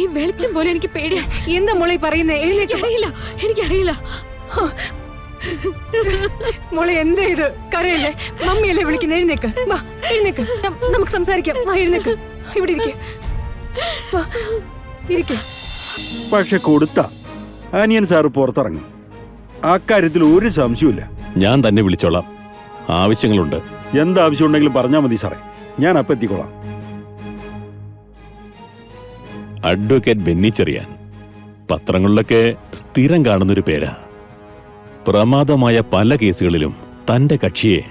ഈ വെളിച്ചം പോലെ എനിക്ക് പേടിയാ. എന്താ മോളെ പറയുന്നേ? എനിക്കറിയില്ല. മോളെ എന്താ ഇത്? കരയല്ലേ? മമ്മിയല്ലേ വിളിക്കുന്ന? എഴുന്നേക്ക്, വാ എഴുന്നേക്ക്, നമുക്ക് സംസാരിക്കാം. വാ എഴുന്നേക്ക്, ഇവിടെ ഇരിക്കെ. പക്ഷെ കൊടുത്ത അനിയൻ സാറ് പുറത്തിറങ്ങും, അക്കാര്യത്തിൽ ഒരു സംശയമില്ല. ഞാൻ തന്നെ വിളിച്ചോളാം, ആവശ്യങ്ങളുണ്ട്. എന്താവശ്യം ഉണ്ടെങ്കിലും പറഞ്ഞാൽ മതി സാറേ, ഞാൻ അപ്പം എത്തിക്കോളാം. അഡ്വക്കേറ്റ് ബെന്നി ചെറിയാൻ പത്രങ്ങളിലൊക്കെ സ്ഥിരം കാണുന്നൊരു പേരാ. പ്രമാദമായ പല കേസുകളിലും തന്റെ കക്ഷിയെ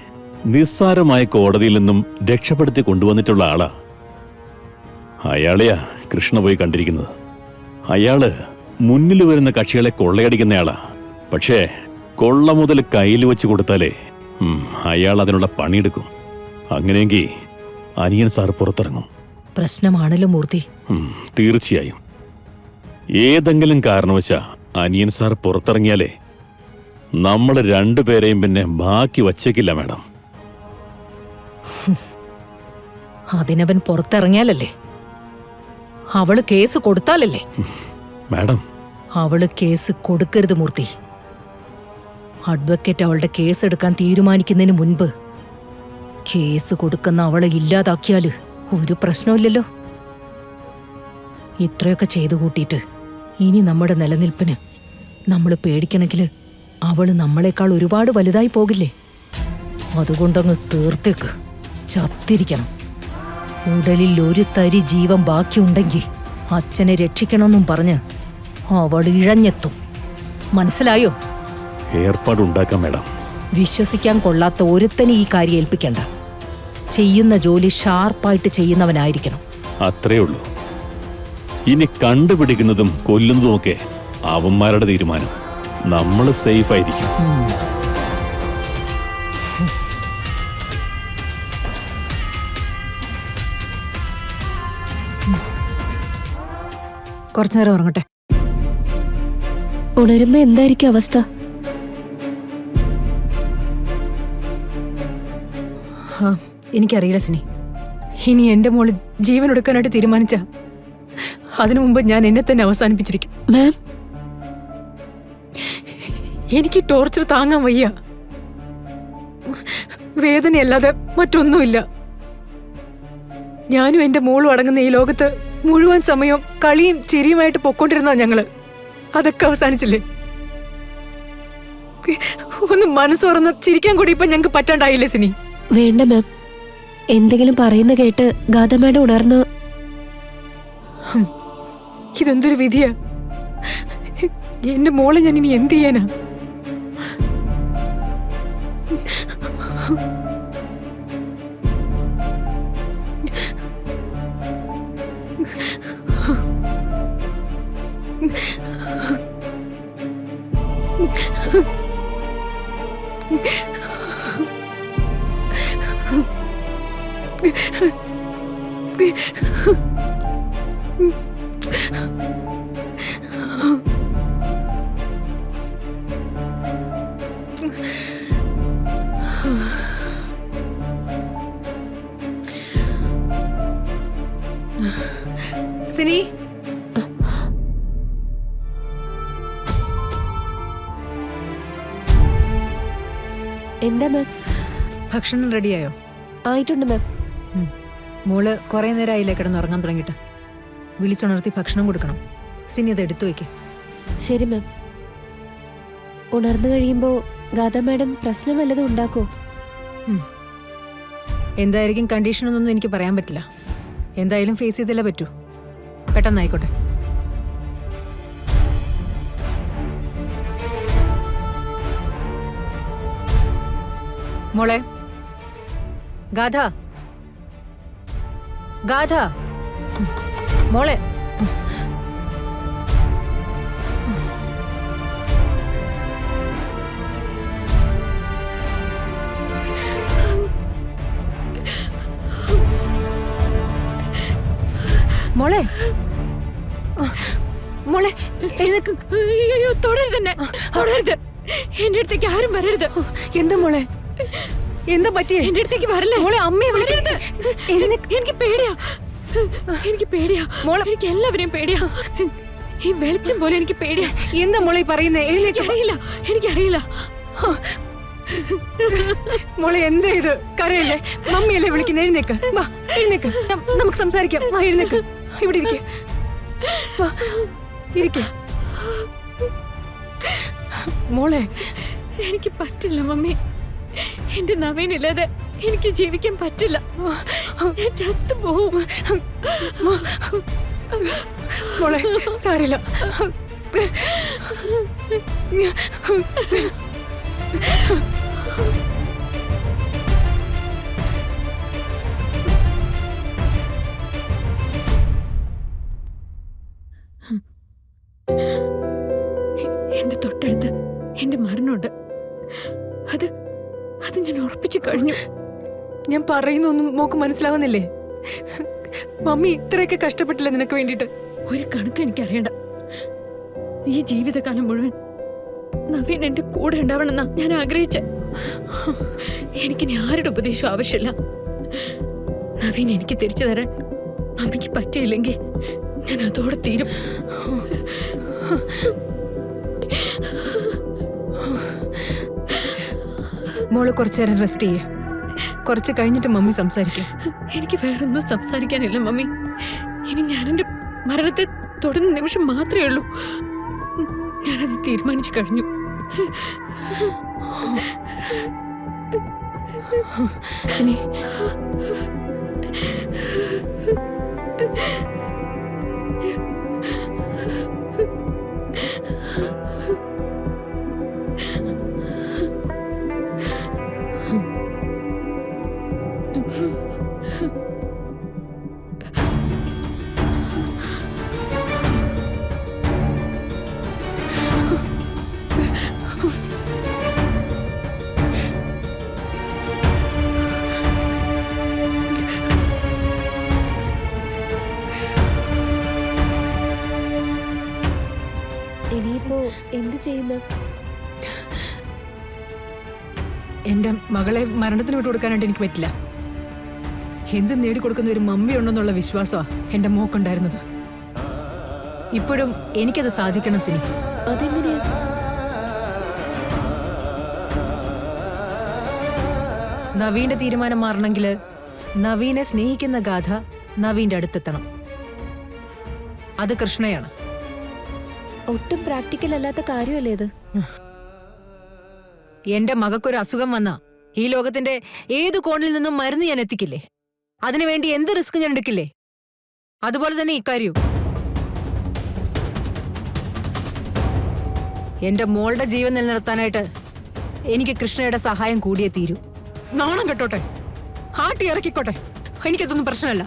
നിസ്സാരമായ കോടതിയിൽ നിന്നും രക്ഷപ്പെടുത്തി കൊണ്ടുവന്നിട്ടുള്ള ആളാ. അയാളെയാ കൃഷ്ണ പോയി കണ്ടിരിക്കുന്നത്. അയാള് മുന്നിൽ വരുന്ന കക്ഷികളെ കൊള്ളയടിക്കുന്നയാളാ. പക്ഷേ കൊള്ള മുതൽ കയ്യിൽ വെച്ച് കൊടുത്താലേ അയാൾ അതിനുള്ള പണിയെടുക്കും. അങ്ങനെയെങ്കിൽ അനിയൻ സാർ പുറത്തിറങ്ങും. പ്രശ്നമാണല്ലോ മൂർത്തി. തീർച്ചയായും. ഏതെങ്കിലും കാരണവശാ അനിയൻ സാർ പുറത്തിറങ്ങിയാലേ നമ്മൾ രണ്ടുപേരെയും പിന്നെ ബാക്കി വച്ചേക്കില്ല മാഡം. അതിനവൻ പുറത്തിറങ്ങിയാലല്ലേ? അവള് കേസ് കൊടുത്താലല്ലേ? മാഡം, അവള് കേസ് കൊടുക്കരുത് മൂർത്തി. അഡ്വക്കേറ്റ് അവളുടെ കേസ് എടുക്കാൻ തീരുമാനിക്കുന്നതിന് മുൻപ് കേസ് കൊടുക്കുന്ന അവളെ ഇല്ലാതാക്കിയാല് ഒരു പ്രശ്നമില്ലല്ലോ. ഇത്രയൊക്കെ ചെയ്തു കൂട്ടിയിട്ട് ഇനി നമ്മുടെ നിലനിൽപ്പിന് നമ്മൾ പേടിക്കണമെങ്കിൽ അവള് നമ്മളെക്കാൾ ഒരുപാട് വലുതായി പോകില്ലേ? അതുകൊണ്ടങ്ങ് തീർത്തേക്ക്. ചത്തിരിക്കണം. ഉടലിൽ ഒരു തരി ജീവൻ ബാക്കിയുണ്ടെങ്കിൽ അച്ഛനെ രക്ഷിക്കണമെന്നും പറഞ്ഞ് അവൾ ഇഴഞ്ഞെത്തും. മനസ്സിലായോ? ഏർപ്പാടുണ്ടാക്കാം മാഡം. വിശ്വസിക്കാൻ കൊള്ളാത്ത ഒരുത്തനെ ഈ കാര്യം ഏൽപ്പിക്കണ്ട. ചെയ്യുന്ന ജോലി ഷാർപ്പായിട്ട് ചെയ്യുന്നവനായിരിക്കണം. അത്രേ ഉള്ളൂ. ഇനി കണ്ടുപിടിക്കുന്നതും കൊല്ലുന്നതുമൊക്കെ അവന്മാരുടെ തീരുമാനം. നമ്മൾ സേഫ് ആയിരിക്കും. കുറച്ചുനേരം ഉറങ്ങട്ടെ. ഉണരുമ്പോ എന്തായിരിക്കും അവസ്ഥ? എനിക്കറിയില്ല സിനി. ഇനി എന്റെ മോള് ജീവൻ എടുക്കാനായിട്ട് തീരുമാനിച്ച അതിനു മുമ്പ് ഞാൻ എന്നെ തന്നെ അവസാനിപ്പിച്ചിരിക്കും. മാം, എനിക്ക് ടോർച്ചർ താങ്ങാൻ വയ്യ. വേദനയല്ലാതെ മറ്റൊന്നുമില്ല. ഞാനും എന്റെ മോളും അടങ്ങുന്ന ഈ ലോകത്ത് മുഴുവൻ സമയം കളിയും ചിരിയുമായിട്ട് പൊക്കോണ്ടിരുന്ന ഞങ്ങള്. അതൊക്കെ അവസാനിച്ചില്ലേ? ഒന്ന് മനസ്സ് തുറന്ന് ചിരിക്കാൻ കൂടി ഇപ്പൊ ഞങ്ങക്ക് പറ്റാണ്ടായില്ലേ സിനി? വേണ്ട മാം. എന്തെങ്കിലും പറയുന്ന കേട്ട് ഗാഥ മാഡം ഉണർന്ന്. ഇതെന്തൊരു വിധിയാ. എന്റെ മോളെ ഞാൻ ഇനി എന്ത് ചെയ്യാനാ? സിനി, എന്താ മാം? ഭക്ഷണം റെഡിയായോ? ആയിട്ടുണ്ട് മാം. മോള് കുറെ നേരമായില്ലേ കിടന്ന് ഉറങ്ങാൻ തുടങ്ങിയിട്ട്. വിളിച്ചുണർത്തി ഭക്ഷണം കൊടുക്കണം. സിനി അത് എടുത്തു വയ്ക്ക്. ശരി മാം. ഉണർന്നു കഴിയുമ്പോ ഗാഥ മാഡം പ്രശ്നം വല്ലതും ഉണ്ടാക്കോ? എന്തായിരിക്കും കണ്ടീഷനൊന്നും എനിക്ക് പറയാൻ പറ്റില്ല. എന്തായാലും ഫേസ് ചെയ്തല്ലേ പറ്റൂ. പെട്ടെന്നായിക്കോട്ടെ. മോളെ, ഗാഥ, ഗാഥ, മോളെ. മോളെ, മോളെ എഴുന്നേക്ക്. അയ്യോ, തൊടരുത് എന്നെ, തൊടരുത്. എന്റെ അടുത്തേക്ക് ആരും വരരുത്. എന്താ മോളെ? എന്താ പറ്റിയേ? എന്റെ അടുത്തേക്ക് വരല്ലേ മോളെ? അമ്മയെ വരരുത്. എനിക്ക് പേടിയാ. എനിക്ക് പേടിയാ മോളെ, എനിക്ക് എല്ലാവരെയും പേടിയാ. ഈ വെളിച്ചം പോലെ എനിക്ക് പേടിയാ. എന്താ മോളെ പറയുന്നേ? എഴുന്നേക്ക്. എനിക്കറിയില്ല. മോളെ എന്താ ഇത്? കരയല്ലേ? മമ്മിയല്ലേ വിളിക്കുന്ന? എഴുന്നേക്ക്, വാ എഴുന്നേക്ക്. നമുക്ക് സംസാരിക്കാം. വാ എഴുന്നേക്ക്. ഇവിടെ ഇരിക്കെ. വാ ഇരിക്കെ. മോളെ, എനിക്ക് പറ്റില്ല മമ്മി. എന്റെ നവീനില്ലാതെ എനിക്ക് ജീവിക്കാൻ പറ്റില്ല. ഞാൻ ചത്തുപോവും. മോളെ സാരില്ല. എന്റെ തൊട്ടടുത്ത് എന്റെ മരണമുണ്ട്. അത് ഞാൻ ഉറപ്പിച്ചു കഴിഞ്ഞു. ഞാൻ പറയുന്നൊന്നും മോക്ക് മനസ്സിലാവുന്നില്ലേ? മമ്മി ഇത്രയൊക്കെ കഷ്ടപ്പെട്ടില്ല നിനക്ക് വേണ്ടിട്ട്. ഒരു കണക്ക് എനിക്കറിയണ്ട. ഈ ജീവിതകാലം മുഴുവൻ നവീൻ എന്റെ കൂടെ ഉണ്ടാവണമെന്നാ ഞാൻ ആഗ്രഹിച്ച. എനിക്കിനി ആരുടെ ഉപദേശവും ആവശ്യമില്ല. നവീൻ എനിക്ക് തിരിച്ചു തരാൻ മമ്മിക്ക് പറ്റിയില്ലെങ്കിൽ ഞാൻ അതോടെ തീരും. മോള് കുറച്ചു നേരം റെസ്റ്റ് ചെയ്യേ. കുറച്ച് കഴിഞ്ഞിട്ട് മമ്മി സംസാരിക്കും. എനിക്ക് വേറൊന്നും സംസാരിക്കാനില്ല മമ്മി. ഇനി ഞാൻ എന്റെ മരണത്തെ തൊടുന്ന നിമിഷം മാത്രമേ ഉള്ളൂ. ഞാനത് തീരുമാനിച്ചു കഴിഞ്ഞു. ചിനി, ഇനിയിപ്പോ എന്ത് ചെയ്യുന്നു? എന്റെ മകളെ മരണത്തിന് വിട്ടു കൊടുക്കാനായിട്ട് എനിക്ക് പറ്റില്ല. എന്ത് നേടിക്കൊടുക്കുന്ന ഒരു മമ്മി ഉണ്ടെന്നുള്ള വിശ്വാസമാണ് എന്റെ മോക്കുണ്ടായിരുന്നത്. ഇപ്പോഴും എനിക്കത് സാധിക്കണം സിനി. അതെങ്ങനെയാ? നവീന്റെ തീരുമാനം മാറണമെങ്കിൽ നവീനെ സ്നേഹിക്കുന്ന ഗാഥ നവീന്റെ അടുത്തെത്തണം. അത് കൃഷ്ണയാണ്. ഒട്ടും പ്രാക്ടിക്കൽ അല്ലാത്ത കാര്യമല്ലേ ഇത്? എന്റെ മകൾക്കൊരു അസുഖം വന്നാ ഈ ലോകത്തിന്റെ ഏതു കോണിൽ നിന്നും മരുന്ന് ഞാൻ എത്തിക്കില്ലേ? അതിനുവേണ്ടി എന്ത് റിസ്ക് ഞാൻ എടുക്കില്ലേ? അതുപോലെ തന്നെ ഇക്കാര്യവും. എന്റെ മോളുടെ ജീവൻ നിലനിർത്താനായിട്ട് എനിക്ക് കൃഷ്ണയുടെ സഹായം കൂടിയേ തീരൂ. നാണം കെട്ടോട്ടെ, ആട്ടി ഇറക്കിക്കോട്ടെ, എനിക്കതൊന്നും പ്രശ്നമല്ല.